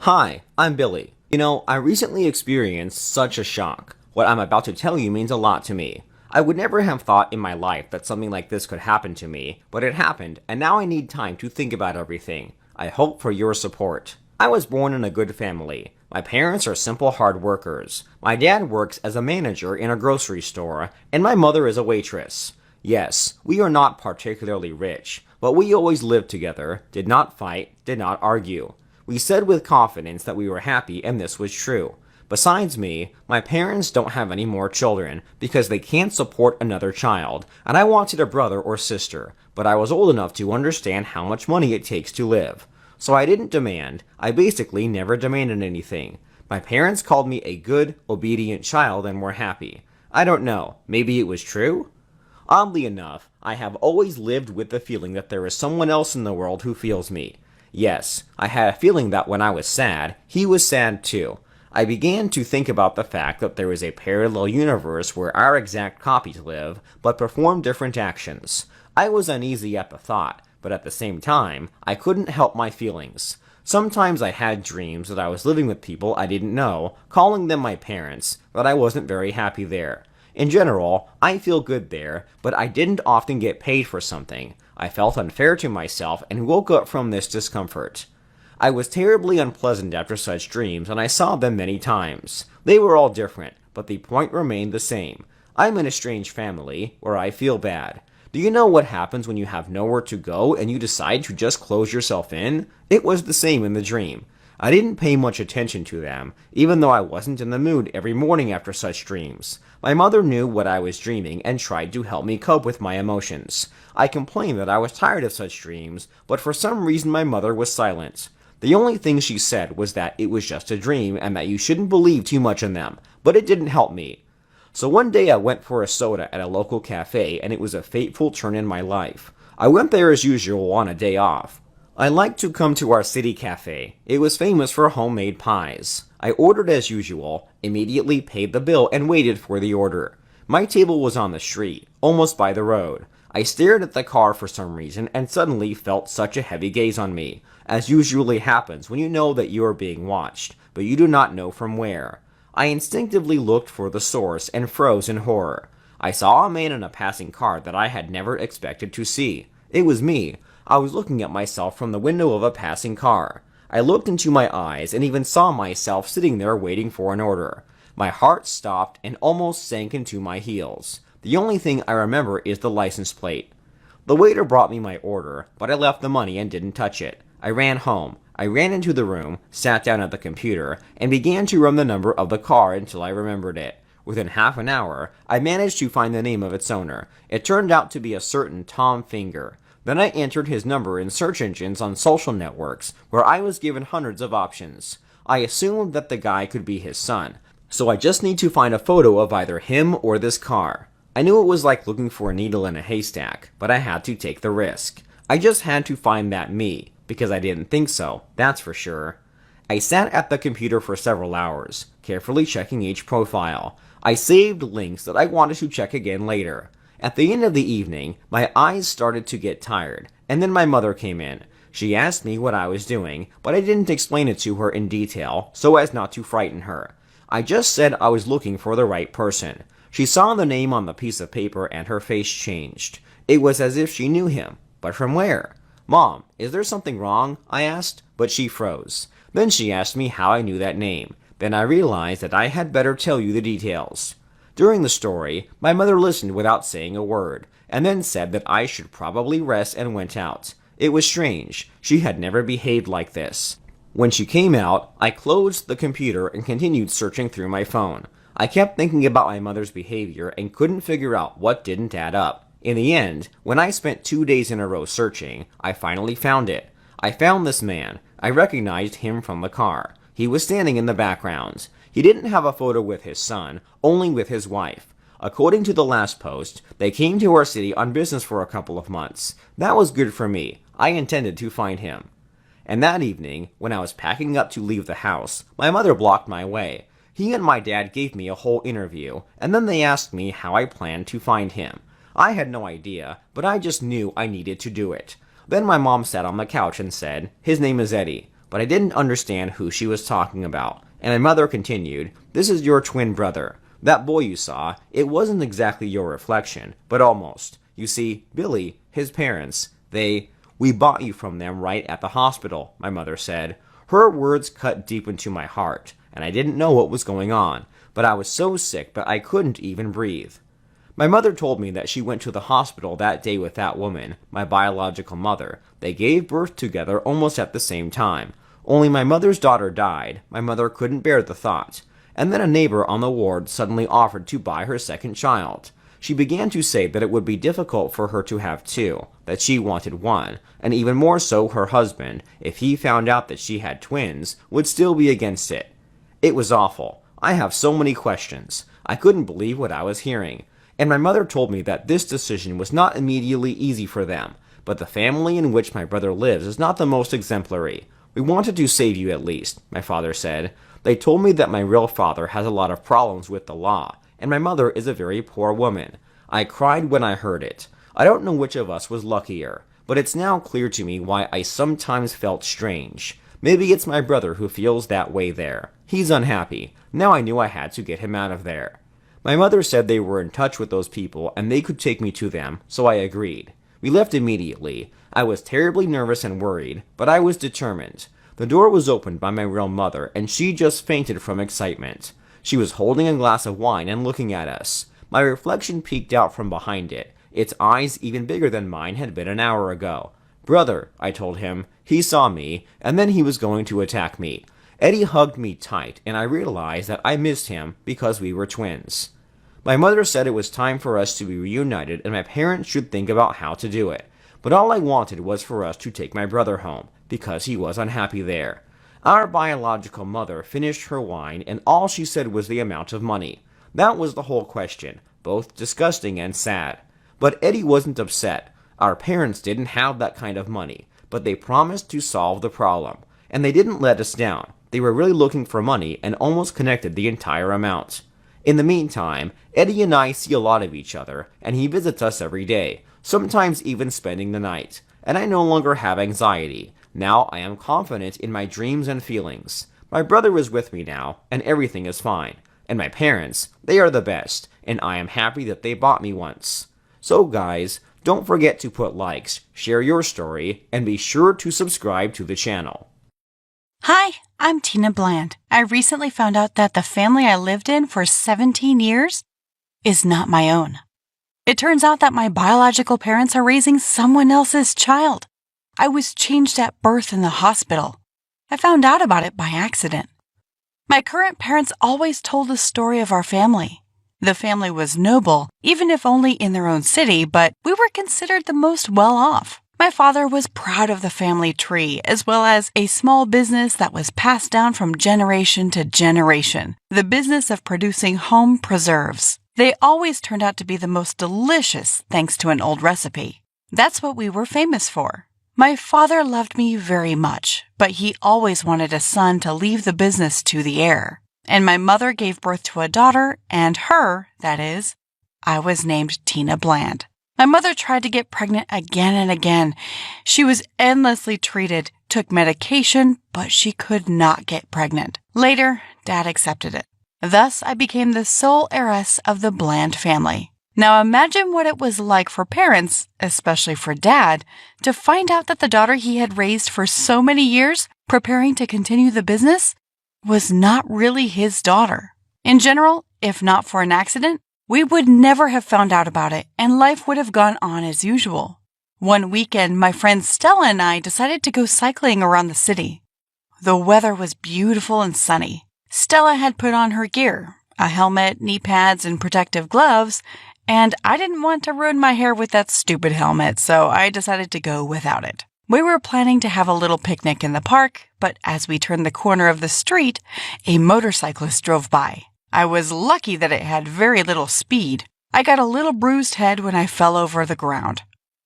Hi, I'm Billy. I recently experienced such a shock. What I'm about to tell you means a lot to me. I would never have thought in my life that something like this could happen to me, but it happened, and now I need time to think about everything. I hope for your support. I was born in a good family. My parents are simple hard workers. My dad works as a manager in a grocery store, and my mother is a waitress. Yes, we are not particularly rich, but we always lived together, did not fight, did not argue. We said with confidence that we were happy, and this was true. Besides me, my parents don't have any more children because they can't support another child, and I wanted a brother or sister, but I was old enough to understand how much money it takes to live. So I didn't demand. I basically never demanded anything. My parents called me a good, obedient child and were happy. I don't know, maybe it was true? Oddly enough, I have always lived with the feeling that there is someone else in the world who feels me. Yes, I had a feeling that when I was sad, he was sad too. I began to think about the fact that there is a parallel universe where our exact copies live, but perform different actions. I was uneasy at the thought, but at the same time, I couldn't help my feelings. Sometimes I had dreams that I was living with people I didn't know, calling them my parents, but I wasn't very happy there. In general, I feel good there, but I didn't often get paid for something. I felt unfair to myself and woke up from this discomfort. I was terribly unpleasant after such dreams, and I saw them many times. They were all different, but the point remained the same. I'm in a strange family, where I feel bad. Do you know what happens when you have nowhere to go and you decide to just close yourself in? It was the same in the dream. I didn't pay much attention to them, even though I wasn't in the mood every morning after such dreams. My mother knew what I was dreaming and tried to help me cope with my emotions. I complained that I was tired of such dreams, but for some reason my mother was silent. The only thing she said was that it was just a dream and that you shouldn't believe too much in them, but it didn't help me. So one day I went for a soda at a local cafe, and it was a fateful turn in my life. I went there as usual on a day off. I liked to come to our city cafe. It was famous for homemade pies. I ordered as usual, immediately paid the bill, and waited for the order. My table was on the street, almost by the road. I stared at the car for some reason and suddenly felt such a heavy gaze on me, as usually happens when you know that you are being watched, but you do not know from where. I instinctively looked for the source and froze in horror. I saw a man in a passing car that I had never expected to see. It was me. I was looking at myself from the window of a passing car. I looked into my eyes and even saw myself sitting there waiting for an order. My heart stopped and almost sank into my heels. The only thing I remember is the license plate. The waiter brought me my order, but I left the money and didn't touch it. I ran home. I ran into the room, sat down at the computer, and began to run the number of the car until I remembered it. Within half an hour, I managed to find the name of its owner. It turned out to be a certain Tom Finger. Then I entered his number in search engines on social networks, where I was given hundreds of options. I assumed that the guy could be his son, so I just need to find a photo of either him or this car. I knew it was like looking for a needle in a haystack, but I had to take the risk. I just had to find that me, because I didn't think so, that's for sure. I sat at the computer for several hours, carefully checking each profile. I saved links that I wanted to check again later. At the end of the evening, my eyes started to get tired, and then my mother came in. She asked me what I was doing, but I didn't explain it to her in detail, so as not to frighten her. I just said I was looking for the right person. She saw the name on the piece of paper and her face changed. It was as if she knew him, but from where? "Mom, is there something wrong?" I asked, but she froze. Then she asked me how I knew that name. Then I realized that I had better tell you the details. During the story, my mother listened without saying a word, and then said that I should probably rest and went out. It was strange. She had never behaved like this. When she came out, I closed the computer and continued searching through my phone. I kept thinking about my mother's behavior and couldn't figure out what didn't add up. In the end, when I spent 2 days in a row searching, I finally found it. I found this man. I recognized him from the car. He was standing in the background. He didn't have a photo with his son, only with his wife. According to the last post, they came to our city on business for a couple of months. That was good for me. I intended to find him. And that evening, when I was packing up to leave the house, my mother blocked my way. He and my dad gave me a whole interview, and then they asked me how I planned to find him. I had no idea, but I just knew I needed to do it. Then my mom sat on the couch and said, "His name is Eddie," but I didn't understand who she was talking about. And my mother continued, "This is your twin brother. That boy you saw, it wasn't exactly your reflection, but almost. You see, Billy, his parents, we bought you from them right at the hospital," my mother said. Her words cut deep into my heart, and I didn't know what was going on, but I was so sick that I couldn't even breathe. My mother told me that she went to the hospital that day with that woman, my biological mother. They gave birth together almost at the same time. Only my mother's daughter died. My mother couldn't bear the thought. And then a neighbor on the ward suddenly offered to buy her second child. She began to say that it would be difficult for her to have two, that she wanted one, and even more so her husband, if he found out that she had twins, would still be against it. It was awful. I have so many questions. I couldn't believe what I was hearing. And my mother told me that this decision was not immediately easy for them, but the family in which my brother lives is not the most exemplary. "We wanted to save you at least," my father said. "They told me that my real father has a lot of problems with the law, and my mother is a very poor woman." I cried when I heard it. I don't know which of us was luckier, but it's now clear to me why I sometimes felt strange. Maybe it's my brother who feels that way there. He's unhappy. Now I knew I had to get him out of there. My mother said they were in touch with those people and they could take me to them, so I agreed. We left immediately. I was terribly nervous and worried, but I was determined. The door was opened by my real mother, and she just fainted from excitement. She was holding a glass of wine and looking at us. My reflection peeked out from behind it. Its eyes, even bigger than mine had been an hour ago. "Brother," I told him. He saw me, and then he was going to attack me. Eddie hugged me tight, and I realized that I missed him because we were twins. My mother said it was time for us to be reunited and my parents should think about how to do it. But all I wanted was for us to take my brother home, because he was unhappy there. Our biological mother finished her wine, and all she said was the amount of money. That was the whole question, both disgusting and sad. But Eddie wasn't upset. Our parents didn't have that kind of money, but they promised to solve the problem. And they didn't let us down. They were really looking for money and almost connected the entire amount. In the meantime, Eddie and I see a lot of each other, and he visits us every day, sometimes even spending the night. And I no longer have anxiety. Now I am confident in my dreams and feelings. My brother is with me now, and everything is fine. And my parents, they are the best, and I am happy that they bought me once. So guys, don't forget to put likes, share your story, and be sure to subscribe to the channel. Hi, I'm Tina Bland. I recently found out that the family I lived in for 17 years is not my own. It turns out that my biological parents are raising someone else's child. I was changed at birth in the hospital. I found out about it by accident. My current parents always told the story of our family. The family was noble, even if only in their own city, but we were considered the most well-off. My father was proud of the family tree, as well as a small business that was passed down from generation to generation, the business of producing home preserves. They always turned out to be the most delicious thanks to an old recipe. That's what we were famous for. My father loved me very much, but he always wanted a son to leave the business to the heir. And my mother gave birth to a daughter, and her, that is, I was named Tina Bland. My mother tried to get pregnant again and again. She was endlessly treated, took medication, but she could not get pregnant. Later, Dad accepted it. Thus, I became the sole heiress of the Bland family. Now imagine what it was like for parents, especially for Dad, to find out that the daughter he had raised for so many years, preparing to continue the business, was not really his daughter. In general, if not for an accident, we would never have found out about it, and life would have gone on as usual. One weekend, my friend Stella and I decided to go cycling around the city. The weather was beautiful and sunny. Stella had put on her gear, a helmet, knee pads, and protective gloves, and I didn't want to ruin my hair with that stupid helmet, so I decided to go without it. We were planning to have a little picnic in the park, but as we turned the corner of the street, a motorcyclist drove by. I was lucky that it had very little speed. I got a little bruised head when I fell over the ground.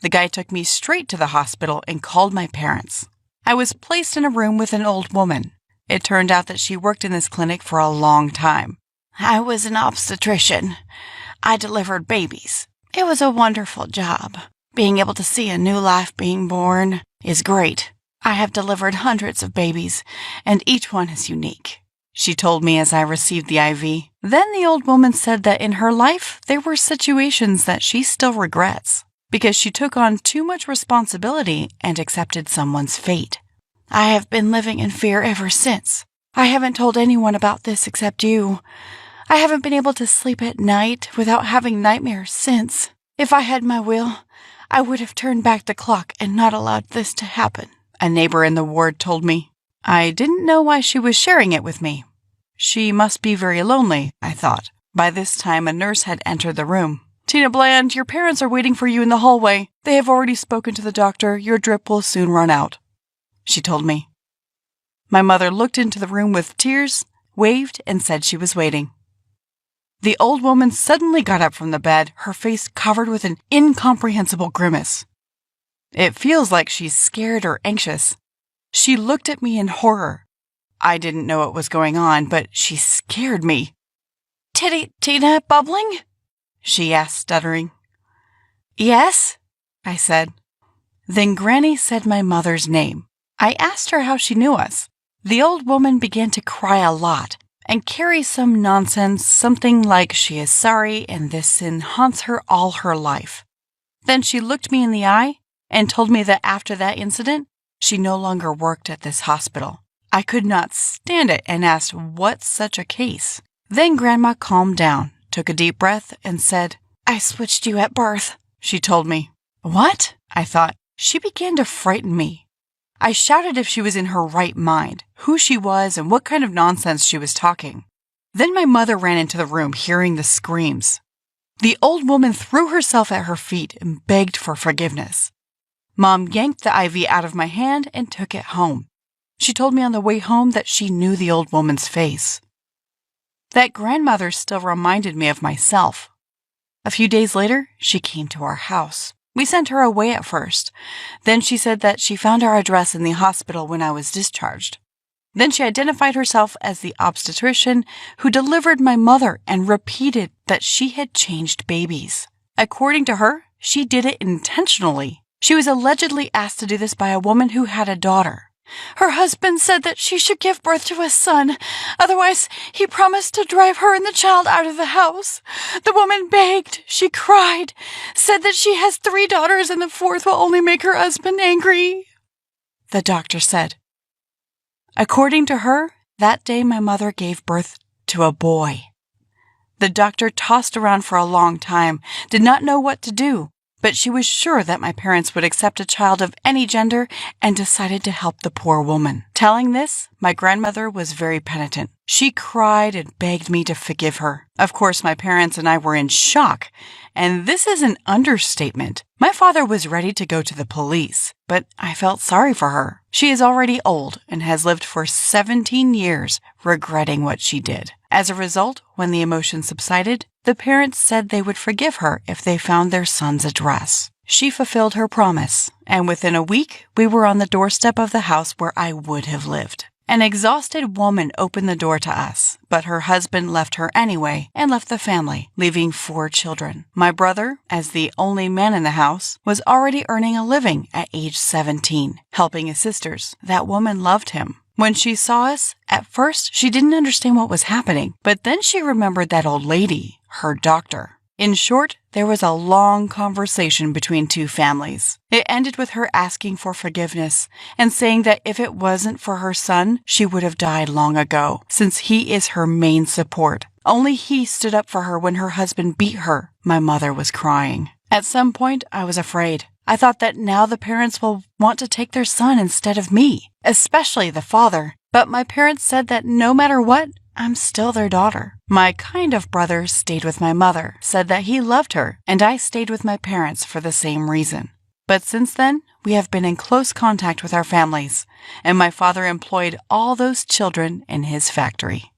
The guy took me straight to the hospital and called my parents. I was placed in a room with an old woman. It turned out that she worked in this clinic for a long time. I was an obstetrician. I delivered babies. It was a wonderful job. Being able to see a new life being born is great. I have delivered hundreds of babies, and each one is unique, she told me as I received the IV. Then the old woman said that in her life, there were situations that she still regrets because she took on too much responsibility and accepted someone's fate. I have been living in fear ever since. I haven't told anyone about this except you. I haven't been able to sleep at night without having nightmares since. If I had my will, I would have turned back the clock and not allowed this to happen, a neighbor in the ward told me. I didn't know why she was sharing it with me. She must be very lonely, I thought. By this time, a nurse had entered the room. Tina Bland, your parents are waiting for you in the hallway. They have already spoken to the doctor. Your drip will soon run out, she told me. My mother looked into the room with tears, waved, and said she was waiting. The old woman suddenly got up from the bed, her face covered with an incomprehensible grimace. It feels like she's scared or anxious. She looked at me in horror. I didn't know what was going on, but she scared me. Tina bubbling? She asked, stuttering. Yes, I said. Then Granny said my mother's name. I asked her how she knew us. The old woman began to cry a lot and carry some nonsense, something like she is sorry and this sin haunts her all her life. Then she looked me in the eye and told me that after that incident, she no longer worked at this hospital. I could not stand it and asked what's such a case. Then Grandma calmed down, took a deep breath, and said, I switched you at birth, she told me. What? I thought. She began to frighten me. I shouted if she was in her right mind, who she was and what kind of nonsense she was talking. Then my mother ran into the room, hearing the screams. The old woman threw herself at her feet and begged for forgiveness. Mom yanked the IV out of my hand and took it home. She told me on the way home that she knew the old woman's face. That grandmother still reminded me of myself. A few days later, she came to our house. We sent her away at first. Then she said that she found our address in the hospital when I was discharged. Then she identified herself as the obstetrician who delivered my mother and repeated that she had changed babies. According to her, she did it intentionally. She was allegedly asked to do this by a woman who had a daughter. Her husband said that she should give birth to a son. Otherwise, he promised to drive her and the child out of the house. The woman begged. She cried, said that she has 3 daughters and the 4th will only make her husband angry. The doctor said. According to her, that day my mother gave birth to a boy. The doctor tossed around for a long time, did not know what to do, but she was sure that my parents would accept a child of any gender and decided to help the poor woman. Telling this, my grandmother was very penitent. She cried and begged me to forgive her. Of course, my parents and I were in shock, and this is an understatement. My father was ready to go to the police, but I felt sorry for her. She is already old and has lived for 17 years regretting what she did. As a result, when the emotion subsided, the parents said they would forgive her if they found their son's address. She fulfilled her promise, and within a week, we were on the doorstep of the house where I would have lived. An exhausted woman opened the door to us, but her husband left her anyway and left the family, leaving 4 children. My brother, as the only man in the house, was already earning a living at age 17, helping his sisters. That woman loved him. When she saw us, at first she didn't understand what was happening, but then she remembered that old lady, her doctor. In short, there was a long conversation between 2 families. It ended with her asking for forgiveness and saying that if it wasn't for her son, she would have died long ago, since he is her main support. Only he stood up for her when her husband beat her. My mother was crying. At some point, I was afraid. I thought that now the parents will want to take their son instead of me, especially the father. But my parents said that no matter what, I'm still their daughter. My kind of brother stayed with my mother, said that he loved her, and I stayed with my parents for the same reason. But since then, we have been in close contact with our families, and my father employed all those children in his factory.